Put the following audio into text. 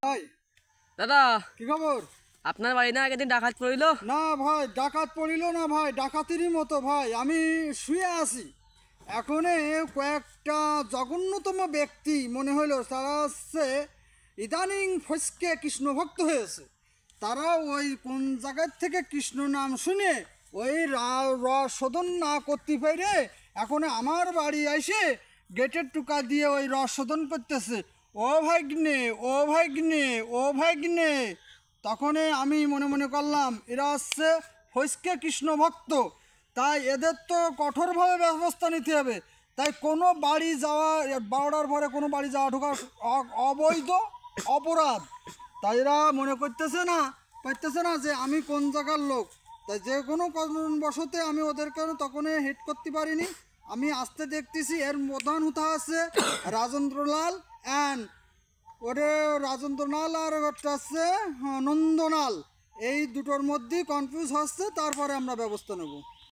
ভাই দাদা কি খবর? আপনার বাড়ি না আগের দিন ডাকাত পড়িল? না ভাই, ডাকাত পড়িল না ভাই, ডাকাতেরই মতো ভাই। আমি শুয়ে আছি, এখনে কয়েকটা জঘন্যতম ব্যক্তি মনে হইল তারা হচ্ছে ইদানিং ফসকে কৃষ্ণ ভক্ত হয়েছে। তারা ওই কোন জায়গার থেকে কৃষ্ণ নাম শুনে ওই রস শোধন না করতে পারে এখন আমার বাড়ি এসে গেটের টুকা দিয়ে ওই রস শোধন করতেছে। ও ভাগ্নে, ও ভাগ্নে, ও ভাগ্নে। তখনই আমি মনে মনে করলাম এরা হচ্ছে ফসকে কৃষ্ণ ভক্ত, তাই এদের তো কঠোরভাবে ব্যবস্থা নিতে হবে। তাই কোনো বাড়ি যাওয়া, 12টার পরে কোনো বাড়ি যাওয়া ঢোকা অবৈধ, অপরাধ। তাই এরা মনে করতেছে না যে আমি কোন জায়গার লোক। তাই যে কোনো কারণবশতে আমি ওদেরকে তখনই হিট করতে পারিনি। আমি আসতে দেখতেছি এর প্রধান হুতা আছে রাজেন্দ্রলাল অ্যান্ড ওরে রাজেন্দ্রনাল আর একটা আছে নন্দনাল। এই দুটোর মধ্যেই কনফিউজ হচ্ছে, তারপরে আমরা ব্যবস্থা নেব।